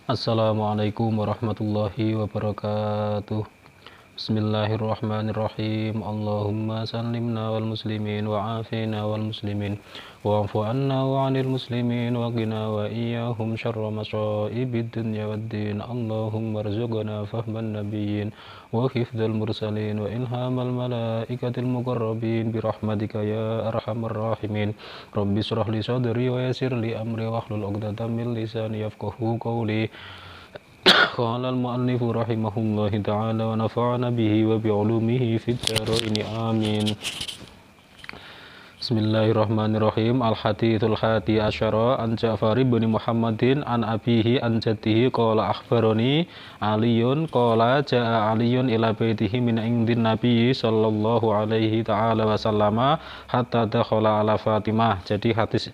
Assalamualaikum warahmatullahi wabarakatuh. Bismillahirrahmanirrahim. Allahumma sallimna wal muslimin wa afina wal muslimin wa'fu anna wa 'anil muslimin wa qina wa iyyahum syarra masaibid dunya waddin. Allahumma rzuqna fahman nabiyyin wa hifdzal mursalin wa ilhamal malaikatil muqarrabin bi rahmatika ya arhamar rahimin. Rabbi shrah li sadri wa yassir li amri wahlul 'uqdatam min lisani yafqahu qawli. Qala al-mu'allifu rahimahullahu ta'ala wa nafa'ana bihi wa bi'ulumihi fid dharain amin. Bismillahirrahmanirrahim. Al-hadithul hadi asyara an Ja'far bin Muhammadin an abihi an jaddihi qala akhbarani Aliyun qala ja'a Aliyun ila baitihi min indin Nabi sallallahu alaihi ta'ala wa sallama hatta dakhala ala Fatimah. Jadi hadis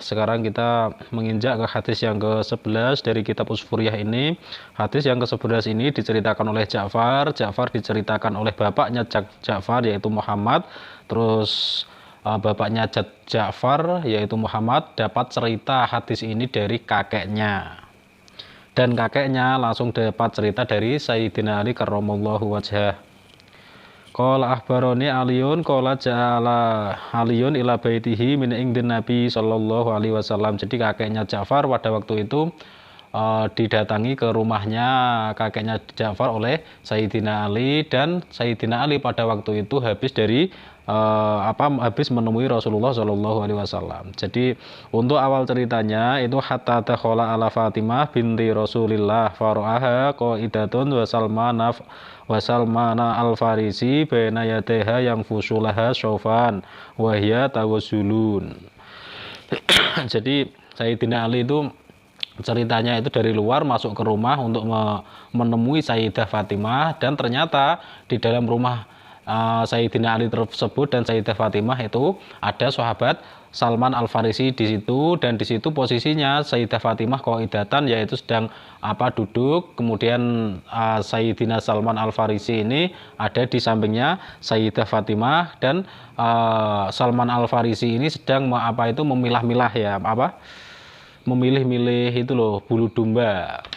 sekarang kita menginjak ke hadis yang ke-11 dari kitab Usfuriyah ini. Hadis yang ke-11 ini diceritakan oleh Ja'far diceritakan oleh bapaknya Ja'far yaitu Muhammad. Terus bapaknya Ja'far yaitu Muhammad dapat cerita hadis ini dari kakeknya. Dan kakeknya langsung dapat cerita dari Sayyidina Ali karramallahu wajhah. Qala akhbarani Aliyun qala ja'ala Aliyun ila baitihi min indin Nabi sallallahu alaihi wasallam. Jadi kakeknya Ja'far pada waktu itu didatangi ke rumahnya kakeknya Ja'far oleh Sayyidina Ali, dan Sayyidina Ali pada waktu itu habis menemui Rasulullah sallallahu alaihi wasallam. Jadi untuk awal ceritanya itu hatta dakhala ala Fatimah binti Rasulillah fara'aha qaidatun wa Salmana al-Farisi baina yadaiha yang fusulaha syofan wahya tawassulun. Jadi Sayyidina Ali itu ceritanya itu dari luar masuk ke rumah untuk menemui Sayyidah Fatimah, dan ternyata di dalam rumah Sayyidina Ali tersebut dan Sayyidah Fatimah itu ada sahabat Salman Al-Farisi di situ, dan di situ posisinya Sayyidah Fatimah qaidatan yaitu sedang duduk, kemudian Sayyidina Salman Al-Farisi ini ada di sampingnya Sayyidah Fatimah, dan Salman Al-Farisi ini sedang memilah-milah memilih-milih itu loh bulu domba,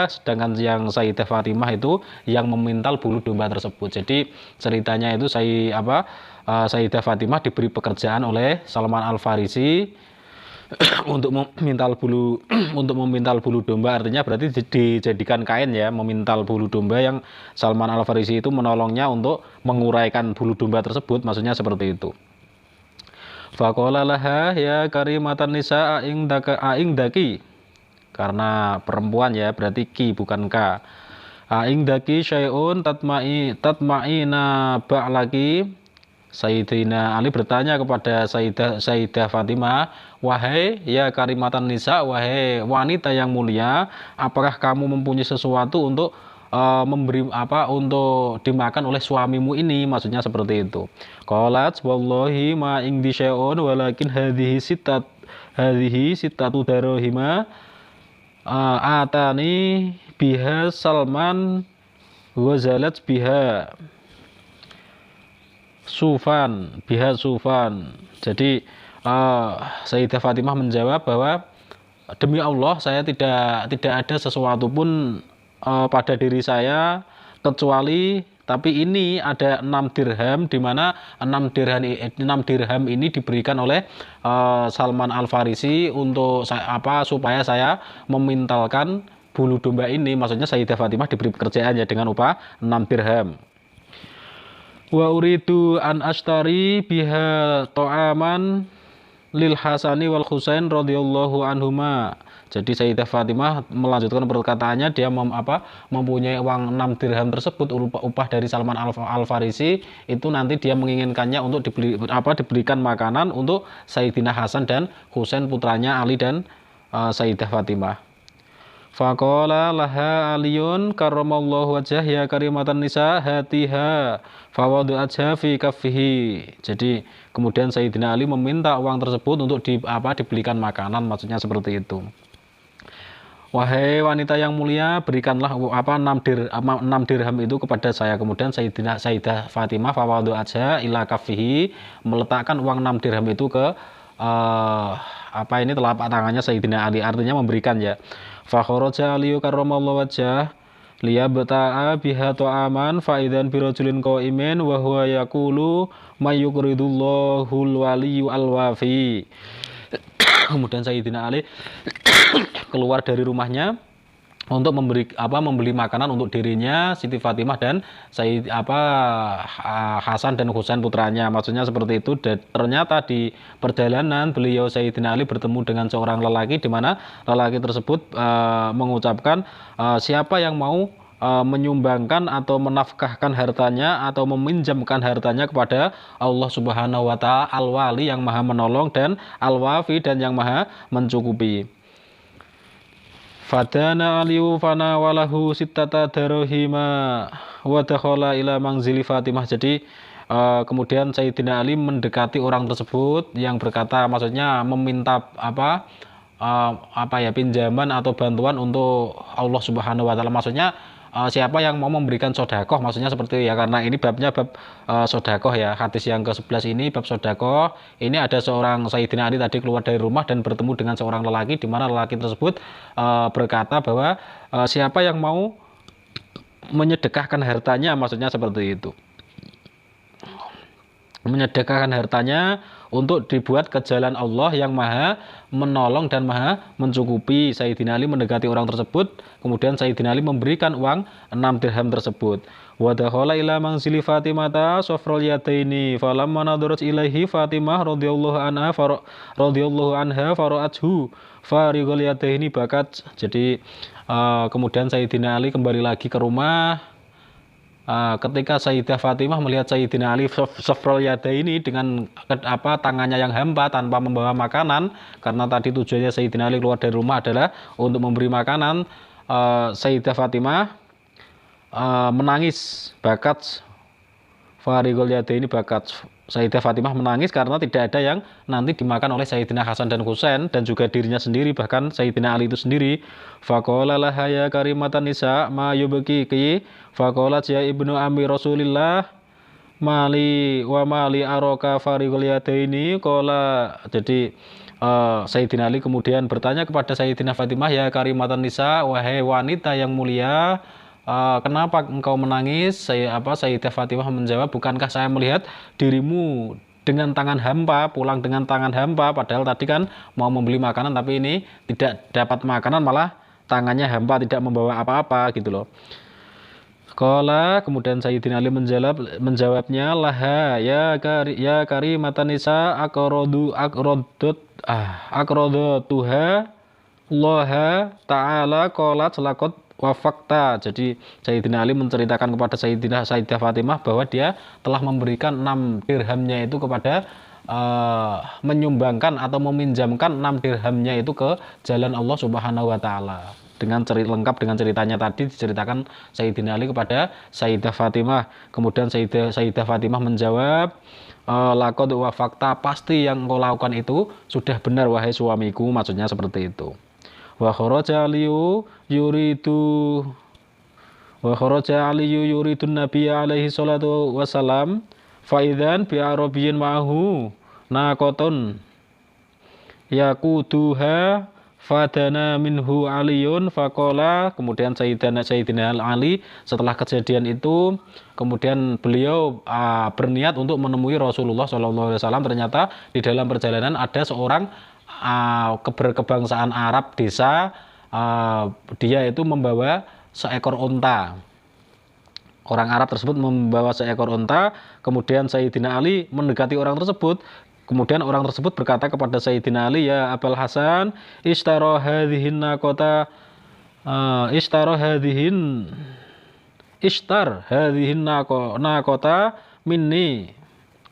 sedangkan yang Sayyidah Fatimah itu yang memintal bulu domba tersebut. Jadi ceritanya itu Sayyidah Fatimah diberi pekerjaan oleh Salman Al-Farisi untuk memintal bulu domba, artinya berarti dijadikan kain ya, memintal bulu domba, yang Salman Al-Farisi itu menolongnya untuk menguraikan bulu domba tersebut, maksudnya seperti itu. Faqala laha ya karimatan nisa aingdaki, karena perempuan ya berarti ki bukan ka. Aingdaki syai'un tatma'ina ba'laki. Sayyidina Ali bertanya kepada Sayyidah Fatimah, wahai ya karimatan nisa, wahai wanita yang mulia, apakah kamu mempunyai sesuatu untuk untuk dimakan oleh suamimu ini, maksudnya seperti itu. Qalat wallahi ma indi syai'un walakin hadhihi sittatu darahima atani biha Salman wa zalat biha sufan. Jadi Sayyidah Fatimah menjawab bahwa demi Allah saya tidak ada sesuatu pun pada diri saya kecuali, tapi ini ada 6 dirham, di mana 6 dirham ini diberikan oleh Salman Al-Farisi untuk supaya saya memintalkan bulu domba ini, maksudnya Sayyidah Fatimah diberi pekerjaan ya dengan upah 6 dirham. Wa uridu an ashtari biha ta'aman lil Hasani wal Husain radhiyallahu anhuma. Jadi Sayyidah Fatimah melanjutkan perkataannya, dia mempunyai uang 6 dirham tersebut upah dari Salman Al-Farisi, itu nanti dia menginginkannya untuk diberikan makanan untuk Sayyidina Hasan dan Husain putranya Ali dan Sayyidah Fatimah. Faqala laha Aliyun karramallahu wajhah ya karimatan nisa hatiha fawada'atha fi kaffihi. Jadi kemudian Sayyidina Ali meminta uang tersebut untuk dibelikan makanan, maksudnya seperti itu. Wahai wanita yang mulia, berikanlah 6 dirham itu kepada saya. Kemudian Sayyidah Fatimah fawada'atha ila kaffihi, meletakkan uang 6 dirham itu ke telapak tangannya Sayyidina Ali, artinya memberikan ya. Fa kharaja Aliyu karramallahu wajhah liyabta'a biha ta'aman fa idzan bi rajulin qa'imin wa huwa yaqulu may yuqridullahul waliyyu alwafi. Kemudian Sayyidina Ali keluar dari rumahnya untuk membeli makanan untuk dirinya, Siti Fatimah dan Hasan dan Husain putranya. Maksudnya seperti itu. Dan ternyata di perjalanan beliau Sayyidina Ali bertemu dengan seorang lelaki, di mana lelaki tersebut mengucapkan siapa yang mau menyumbangkan atau menafkahkan hartanya atau meminjamkan hartanya kepada Allah Subhanahu wa taala Al-Wali yang Maha menolong dan Al-Wafi dan yang Maha mencukupi. Fadana Aliyu fana walahu sittata darahima wa dakhala ila manzili Fatimah. Jadi kemudian Sayyidina Ali mendekati orang tersebut yang berkata, maksudnya meminta pinjaman atau bantuan untuk Allah Subhanahu wa taala. Maksudnya siapa yang mau memberikan sodakoh, maksudnya seperti itu ya, karena ini babnya bab sodakoh ya. Hadis yang ke-11 ini bab sodakoh. Ini ada seorang Sayyidina Ali tadi keluar dari rumah dan bertemu dengan seorang lelaki, di mana lelaki tersebut berkata bahwa siapa yang mau menyedekahkan hartanya, maksudnya seperti itu, menyedekahkan hartanya untuk dibuat ke jalan Allah yang Maha menolong dan Maha mencukupi. Sayyidina Ali mendekati orang tersebut, kemudian Sayyidina Ali memberikan uang 6 dirham tersebut. Wa dakhala ila manzili Fatimah safral yadaini falamma nadarat ilaihi Fatimah radhiyallahu anha fara'athu fariqal yadaini bakat. Jadi kemudian Sayyidina Ali kembali lagi ke rumah. Ketika Sayyidah Fatimah melihat Sayyidina Ali safral yada ini dengan tangannya yang hampa tanpa membawa makanan, karena tadi tujuannya Sayyidina Ali keluar dari rumah adalah untuk memberi makanan, Sayyidah Fatimah menangis, bakat farigol yada ini bakat. Sayyidah Fatimah menangis karena tidak ada yang nanti dimakan oleh Sayyidina Hasan dan Husain dan juga dirinya sendiri, bahkan Sayyidina Ali itu sendiri. Faqala laha ya karimatan nisa ma yubqiki faqalat ya ibnu ammi Rasulillah mali wa mali araka farigul yadaini qala. Jadi Sayyidina Ali kemudian bertanya kepada Sayyidina Fatimah, ya karimatan nisa, wahai wanita yang mulia, kenapa engkau menangis? Sayyidah Fatimah menjawab, bukankah saya melihat dirimu dengan tangan hampa, pulang dengan tangan hampa, padahal tadi kan mau membeli makanan tapi ini tidak dapat makanan, malah tangannya hampa, tidak membawa apa-apa gitu loh. Kemudian Sayyidina Ali menjawabnya, laha ya karimatan nisa akrodotuha Allah ta'ala qalat selakot wafakta. Jadi Sayyidina Ali menceritakan kepada Sayyidah Fatimah bahwa dia telah memberikan 6 dirhamnya itu kepada menyumbangkan atau meminjamkan 6 dirhamnya itu ke jalan Allah Subhanahu wa taala. Dengan lengkap dengan ceritanya tadi diceritakan Sayyidina Ali kepada Sayyidah Fatimah. Kemudian Sayyidah Fatimah menjawab, laqad wafakta, pasti yang engkau lakukan itu sudah benar wahai suamiku, maksudnya seperti itu. Wa kharaja Aliyu yuridun Nabiyya alaihi salatu wassalam fa idzan bi arabiyyin ma'ahu naqatun yaquduha fadana minhu Aliyun faqala. Kemudian Sayyidina Ali setelah kejadian itu kemudian beliau berniat untuk menemui Rasulullah SAW. Ternyata di dalam perjalanan ada seorang berkebangsaan Arab desa, dia itu membawa seekor unta. Orang Arab tersebut membawa seekor unta, kemudian Sayyidina Ali mendekati orang tersebut. Kemudian orang tersebut berkata kepada Sayyidina Ali, ya Abul Hasan, ishtara hadhihin naqata naqata minni.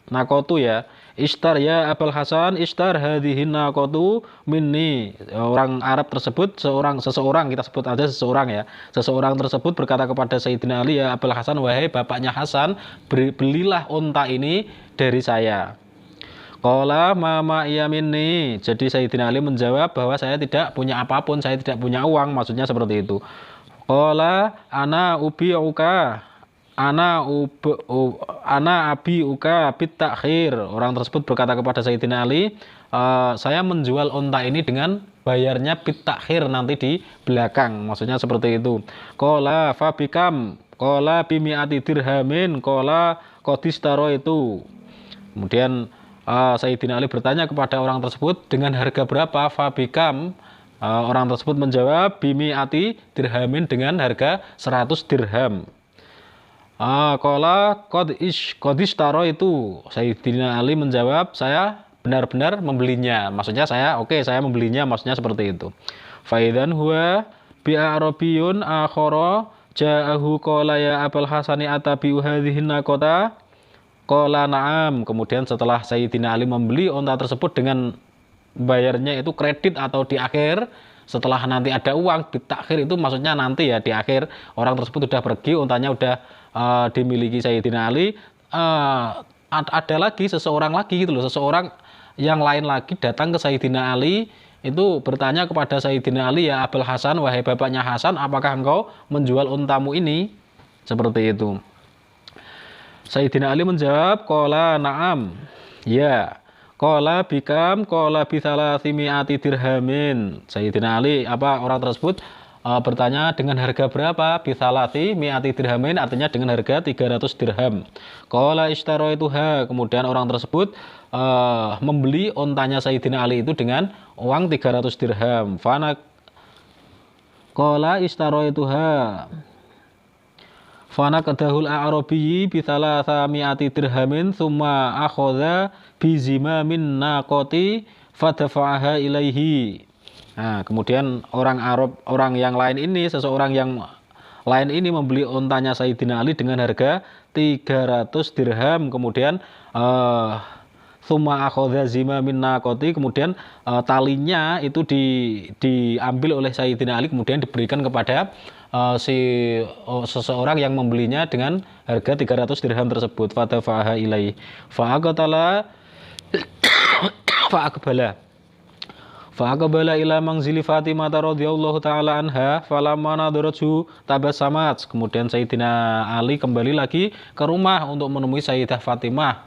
Naqatu ya. Ishtar ya Abul Hasan, ishtar hadhihin naqatu minni. Orang Arab tersebut seseorang kita sebut aja seseorang ya. Seseorang tersebut berkata kepada Sayyidina Ali, ya Abul Hasan, wahai bapaknya Hasan, belilah unta ini dari saya. Qala mama iya minni. Jadi Sayyidina Ali menjawab bahwa saya tidak punya apapun, saya tidak punya uang, maksudnya seperti itu. Qala ana abi uka bit takhir. Orang tersebut berkata kepada Sayyidina Ali, saya menjual unta ini dengan bayarnya bitakhir nanti di belakang, maksudnya seperti itu. Qala fabikam, qala bimi'ati dirhamin, qala qadistaro itu. Kemudian Sayyidina Ali bertanya kepada orang tersebut, dengan harga berapa? Fabikam, orang tersebut menjawab, bimi'ati dirhamin, dengan harga 100 dirham. Qala qadistaro itu. Sayyidina Ali menjawab, saya benar-benar membelinya, maksudnya saya membelinya, maksudnya seperti itu. Faidan huwa bi'arabiyun akhara ja'ahu qala ya Abul Hasani atabi'u hadhihi naqata qala na'am. Kemudian setelah Sayyidina Ali membeli unta tersebut dengan bayarnya itu kredit atau di akhir, setelah nanti ada uang di takhir itu maksudnya nanti ya di akhir, orang tersebut sudah pergi, untanya udah dimiliki Sayyidina Ali, ada lagi seseorang lagi gitu loh, seseorang yang lain lagi datang ke Sayyidina Ali, itu bertanya kepada Sayyidina Ali, ya Abul Hasan, wahai bapaknya Hasan, apakah engkau menjual untamu ini? Seperti itu. Sayyidina Ali menjawab, qala na'am, ya. Qala bikam, qala bithalasimi'ati dirhamin. Sayyidina Ali, orang tersebut bertanya, dengan harga berapa? Bithalati mi'ati dirhamin, artinya dengan harga 300 dirham. Qala ishtaroituha, kemudian orang tersebut membeli untanya Sayyidina Ali itu dengan uang 300 dirham. Fana qala ishtaroituha fana kadahul a'rabiyyi bithalatha mi'ati dirhamin thumma akhadha bizimamin naqati fadafa'aha ilaihi. Nah, kemudian orang yang lain ini, seseorang yang lain ini membeli untanya Sayyidina Ali dengan harga 300 dirham. Kemudian summa akhadha zimamin naqati, kemudian talinya itu diambil oleh Sayyidina Ali, kemudian diberikan kepada seseorang yang membelinya dengan harga 300 dirham tersebut. Fadafa'aha ilaihi fa'aqatala fa'aqbala ila manzili Fatimah radhiyallahu taala anha falamma nadaratu tabassamat. Kemudian Sayyidina Ali kembali lagi ke rumah untuk menemui Sayyidah Fatimah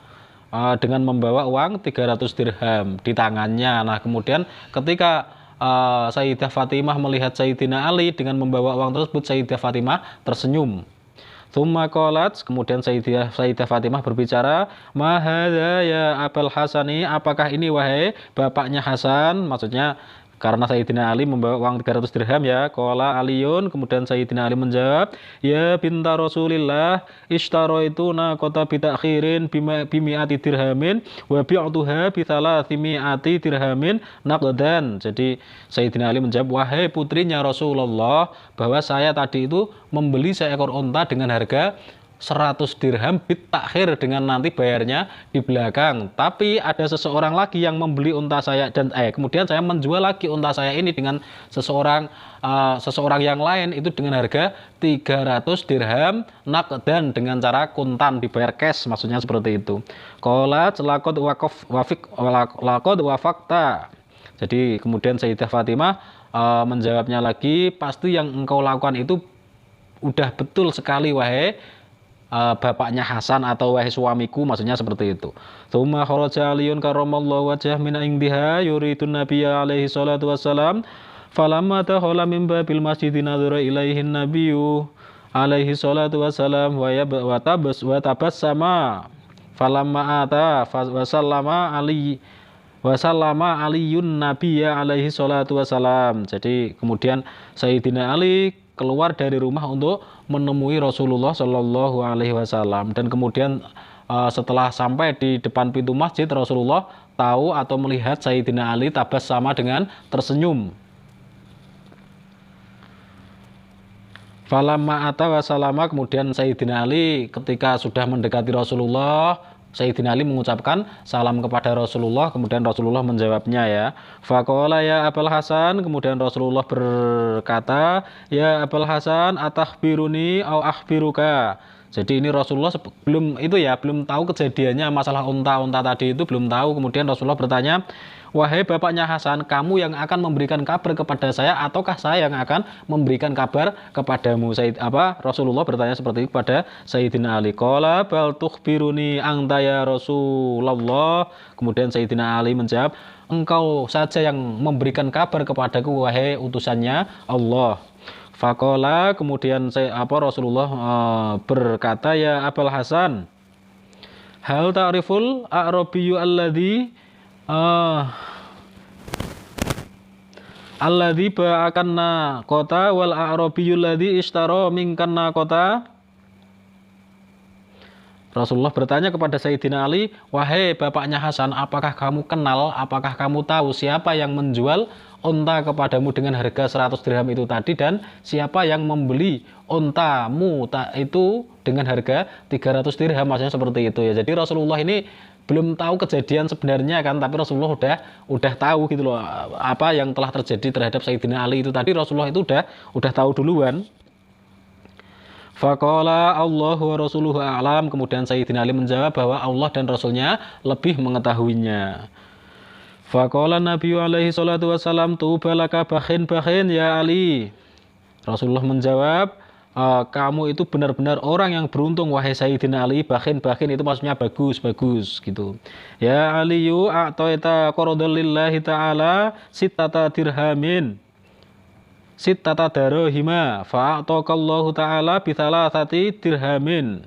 dengan membawa uang 300 dirham di tangannya. Nah, kemudian ketika Sayyidah Fatimah melihat Sayyidina Ali dengan membawa uang tersebut, Sayyidah Fatimah tersenyum. Tsumma qalat, kemudian Sayyidah Fatimah berbicara, "Ma hadza ya Abul Hasani, apakah ini wahai bapaknya Hasan?" Maksudnya karena Sayyidina Ali membawa uang 300 dirham ya. Qala Aliyun, kemudian Sayyidina Ali menjawab, "Ya binta Rasulillah, ishtaraitu naqata bitakhirin bimi'ati dirhamin wa bi'tuha bi thalathimi'ati dirhamin naqdan." Jadi Sayyidina Ali menjawab, "Wahai putrinya Rasulullah, bahwa saya tadi itu membeli seekor unta dengan harga 100 dirham bitakhir, dengan nanti bayarnya di belakang. Tapi ada seseorang lagi yang membeli unta saya dan kemudian saya menjual lagi unta saya ini dengan seseorang yang lain itu dengan harga 300 dirham naqdan, dengan cara kuntan, dibayar cash, maksudnya seperti itu." Qala laqad wafaqta. Jadi kemudian Sayyidah Fatimah menjawabnya lagi, "Pasti yang engkau lakukan itu udah betul sekali wahai bapaknya Hasan atau wahai suamiku," maksudnya seperti itu. Tsumma kharaja Aliyun karramallahu wajhah min indiha yuridun nabiyya alaihi salatu wassalam falamma dakhala min babil masjid nadhara ilaihi nabiyyu alaihi salatu wassalam wa tabassama falamma ata wasallama aliyun nabiyya alaihi salatu wassalam. Jadi kemudian Sayyidina Ali keluar dari rumah untuk menemui Rasulullah Shallallahu Alaihi Wasallam, dan kemudian setelah sampai di depan pintu masjid, Rasulullah tahu atau melihat Sayyidina Ali tabassama dengan tersenyum. Falamma ata wasallama, kemudian Sayyidina Ali ketika sudah mendekati Rasulullah, Sayyidina Ali mengucapkan salam kepada Rasulullah, kemudian Rasulullah menjawabnya ya. Faqala ya Abul Hasan, kemudian Rasulullah berkata, "Ya Abul Hasan, atakhbiruni au akhbiruka." Jadi ini Rasulullah belum tahu kejadiannya masalah unta-unta tadi itu, belum tahu. Kemudian Rasulullah bertanya, "Wahai bapaknya Hasan, kamu yang akan memberikan kabar kepada saya ataukah saya yang akan memberikan kabar kepadamu?" Rasulullah bertanya seperti itu kepada Sayyidina Ali. Qala bal tukhbiruni anta ya Rasulullah. Kemudian Sayyidina Ali menjawab, engkau saja yang memberikan kabar kepadaku wahai utusannya Allah. Faqala, kemudian Rasulullah berkata, ya Abul Hasan, hal ta'riful a'rabiyyu alladzi ba'akanna kota wal a'rabiyyu alladzi ishtara minkanna kota. Rasulullah bertanya kepada Sayyidina Ali, wahai bapaknya Hasan, apakah kamu kenal, apakah kamu tahu siapa yang menjual unta kepadamu dengan harga 100 dirham itu tadi, dan siapa yang membeli untamu itu dengan harga 300 dirham, maksudnya seperti itu ya. Jadi Rasulullah ini belum tahu kejadian sebenarnya kan, tapi Rasulullah udah tahu gitu loh apa yang telah terjadi terhadap Sayyidina Ali itu tadi. Rasulullah itu udah tahu duluan. Faqala Allah wa rasuluhu a'lam, kemudian Sayyidina Ali menjawab bahwa Allah dan Rasulnya lebih mengetahuinya. Faqala Nabi alaihi salatu wassalam, tuba laka bakhin ya Ali. Rasulullah menjawab, kamu itu benar-benar orang yang beruntung wahai Sayyidina Ali. Bakhin itu maksudnya bagus gitu. Ya Aliyu a'taita qaradan lillahi ta'ala sittata dirhamin sittata darahima fa'ataqallahu ta'ala bithalathati dirhamin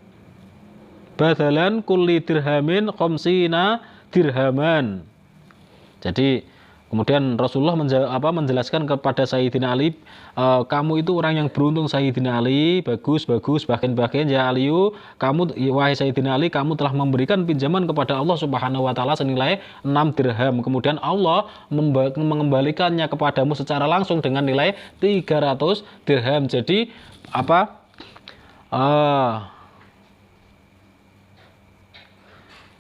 badalan kulli dirhamin khamsina dirhaman. Jadi kemudian Rasulullah menjelaskan kepada Sayyidina Ali, kamu itu orang yang beruntung Sayyidina Ali, bagus, bahkan ya Aliyu, kamu wahai Sayyidina Ali, kamu telah memberikan pinjaman kepada Allah Subhanahu wa taala senilai 6 dirham. Kemudian Allah mengembalikannya kepadamu secara langsung dengan nilai 300 dirham. Jadi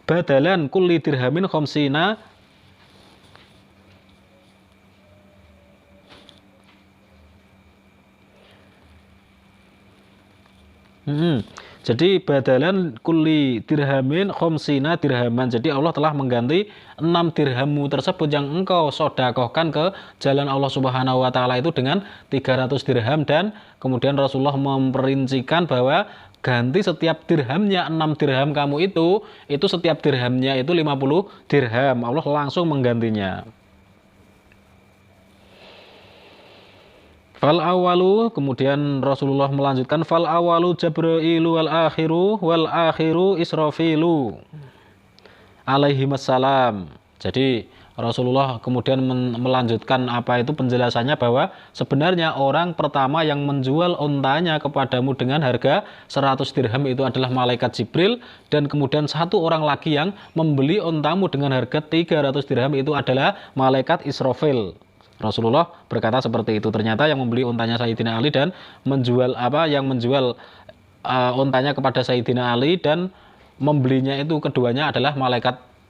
badalan kulli dirhamin khamsina Jadi badalan kulli dirhamin khamsina dirhaman. Jadi Allah telah mengganti 6 dirhammu tersebut yang engkau sodakohkan ke jalan Allah Subhanahu wa taala itu dengan 300 dirham, dan kemudian Rasulullah memperincikan bahwa ganti setiap dirhamnya 6 dirham kamu itu setiap dirhamnya itu 50 dirham. Allah langsung menggantinya. Fal awalu, kemudian Rasulullah melanjutkan, fal awalu Jabrailu wal akhiru Israfilu alaihi wassalam. Jadi Rasulullah kemudian melanjutkan penjelasannya bahwa sebenarnya orang pertama yang menjual untanya kepadamu dengan harga 100 dirham itu adalah malaikat Jibril, dan kemudian satu orang lagi yang membeli untamu dengan harga 300 dirham itu adalah malaikat Israfil. Rasulullah berkata seperti itu. Ternyata yang membeli untanya Sayyidina Ali dan menjual untanya kepada Sayyidina Ali dan membelinya itu keduanya adalah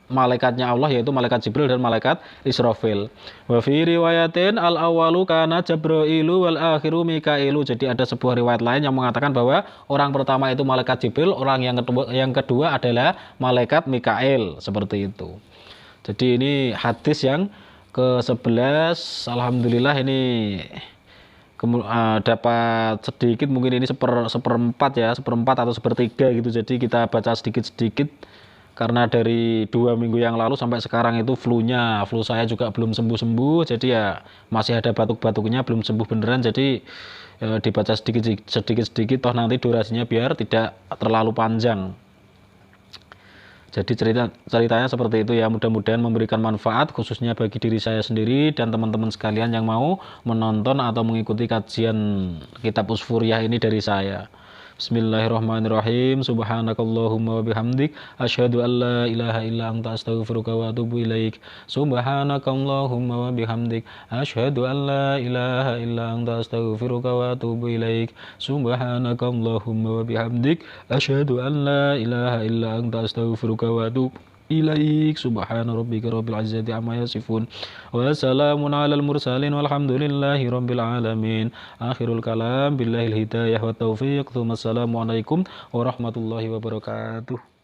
malaikatnya Allah, yaitu malaikat Jibril dan malaikat Israfil. Wa fi riwayatin al awalu kana Jabrailu wal akhiru Mikailu. Jadi ada sebuah riwayat lain yang mengatakan bahwa orang pertama itu malaikat Jibril, orang yang kedua adalah malaikat Mikail, seperti itu. Jadi ini hadis yang ke-11. Alhamdulillah ini dapat sedikit, mungkin ini seperempat atau sepertiga gitu. Jadi kita baca sedikit-sedikit karena dari 2 minggu yang lalu sampai sekarang itu flu saya juga belum sembuh-sembuh. Jadi ya masih ada batuk-batuknya, belum sembuh beneran. Jadi dibaca sedikit-sedikit toh nanti durasinya biar tidak terlalu panjang. Jadi ceritanya seperti itu ya, mudah-mudahan memberikan manfaat khususnya bagi diri saya sendiri dan teman-teman sekalian yang mau menonton atau mengikuti kajian kitab Usfuriyah ini dari saya. Bismillahirrahmanirrahim. Subhanakallahumma wa bihamdik asyhadu an la ilaha illa anta astaghfiruka wa atubu ilaik. Subhanakallahumma wa bihamdik asyhadu an la ilaha illa anta astaghfiruka wa atubu ilaik. Subhanakallahumma wa bihamdik asyhadu an la ilaha illa anta astaghfiruka wa atubu ilaik. Subhana rabbika rabbil izzati amma yasifun wa salamun alal mursalin walhamdulillahi rabbil alamin. Akhirul kalam billahil hidayah wa taufiq. Assalamualaikum warahmatullahi wabarakatuh.